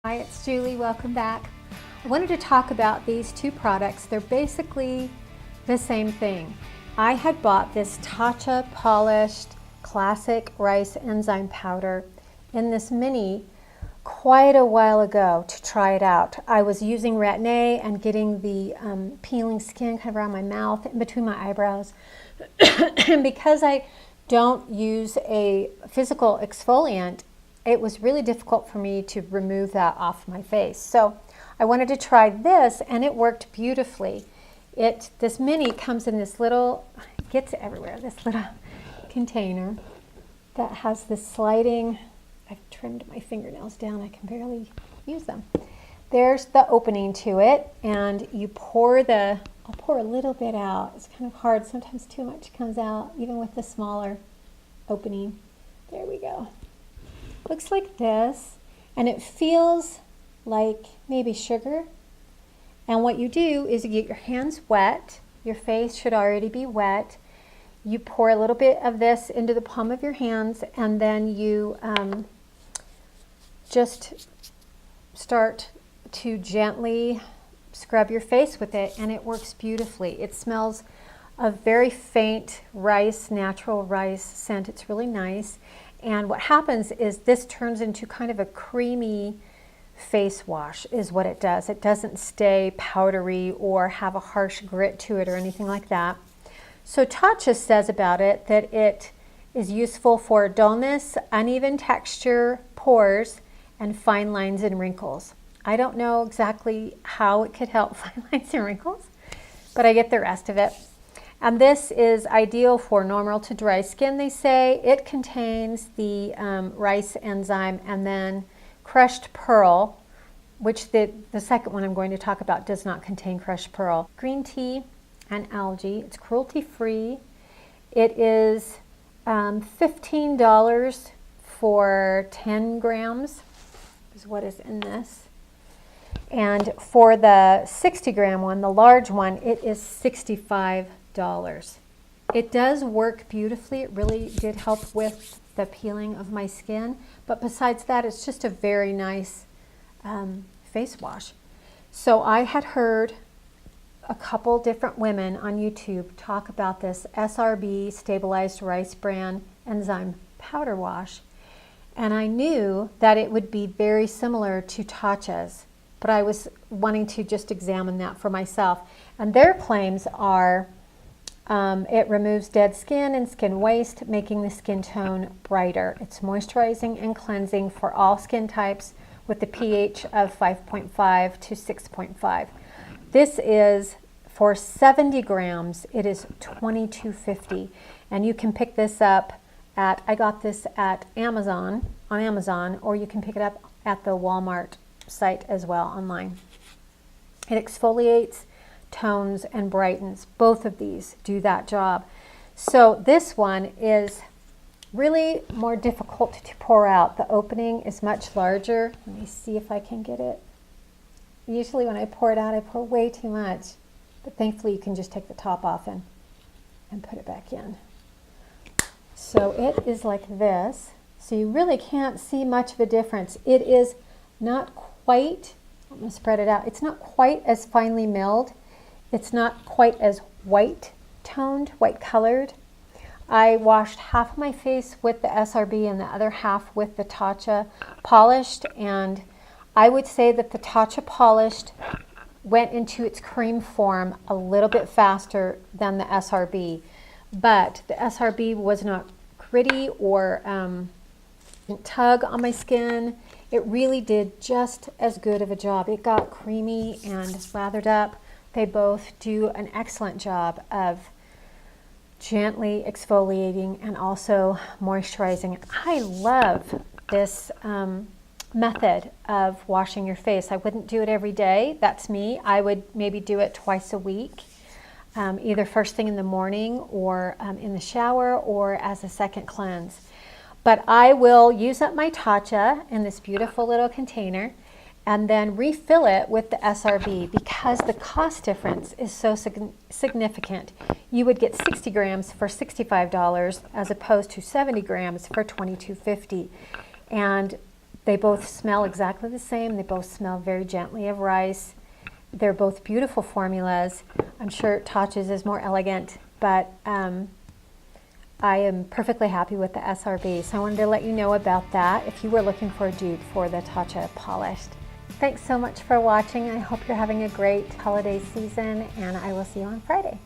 Hi, it's Julie. Welcome back. I wanted to talk about these two products. They're basically the same thing. I had bought this TATCHA polished classic rice enzyme powder in this mini quite a while ago to try it out. I was using Retin-A and getting the peeling skin kind of around my mouth and between my eyebrows. And because I don't use a physical exfoliant, it was really difficult for me to remove that off my face. So I wanted to try this, and it worked beautifully. This mini comes in this little, it gets everywhere, this little container that has this sliding, I've trimmed my fingernails down, I can barely use them. There's the opening to it, and you pour I'll pour a little bit out. It's kind of hard, sometimes too much comes out, even with the smaller opening. There we go. Looks like this, and it feels like maybe sugar. And what you do is you get your hands wet. Your face should already be wet. You pour a little bit of this into the palm of your hands, and then you just start to gently scrub your face with it, and it works beautifully. It smells a very faint rice, natural rice scent. It's really nice. And what happens is this turns into kind of a creamy face wash is what it does. It doesn't stay powdery or have a harsh grit to it or anything like that. So TATCHA says about it that it is useful for dullness, uneven texture, pores, and fine lines and wrinkles. I don't know exactly how it could help fine lines and wrinkles, but I get the rest of it. And this is ideal for normal to dry skin, they say. It contains the rice enzyme and then crushed pearl, which the second one I'm going to talk about does not contain crushed pearl. Green tea and algae. It's cruelty-free. It is $15 for 10 grams is what is in this. And for the 60-gram one, the large one, it is $65. It does work beautifully. It really did help with the peeling of my skin. But besides that, it's just a very nice face wash. So I had heard a couple different women on YouTube talk about this SRB stabilized rice bran enzyme powder wash. And I knew that it would be very similar to TATCHA's, but I was wanting to just examine that for myself. And their claims are it removes dead skin and skin waste, making the skin tone brighter. It's moisturizing and cleansing for all skin types with the pH of 5.5 to 6.5. This is for 70 grams. It is $22.50, and you can pick this up at, I got this at Amazon, on Amazon, or you can pick it up at the Walmart site as well online. It exfoliates, tones, and brightens. Both of these do that job. So this one is really more difficult to pour out. The opening is much larger. Let me see if I can get it. Usually when I pour it out, I pour way too much, but thankfully you can just take the top off and put it back in. So it is like this. So you really can't see much of a difference. It is not quite, I'm going to spread it out, it's not quite as finely milled. It's not quite as white toned, white colored. I washed half of my face with the SRB and the other half with the TATCHA polished, and I would say that the TATCHA polished went into its cream form a little bit faster than the SRB, but the SRB was not gritty or didn't tug on my skin. It really did just as good of a job. It got creamy and slathered up. They both do an excellent job of gently exfoliating and also moisturizing. I love this method of washing your face. I wouldn't do it every day. That's me. I would maybe do it twice a week, either first thing in the morning or in the shower or as a second cleanse. But I will use up my TATCHA in this beautiful little container and then refill it with the SRB because the cost difference is so significant. You would get 60 grams for $65 as opposed to 70 grams for $22.50. And They both smell exactly the same. They both smell very gently of rice. They're both beautiful formulas. I'm sure TATCHA's is more elegant, but I am perfectly happy with the SRB. So I wanted to let you know about that if you were looking for a dupe for the TATCHA Polished. Thanks so much for watching. I hope you're having a great holiday season, and I will see you on Friday.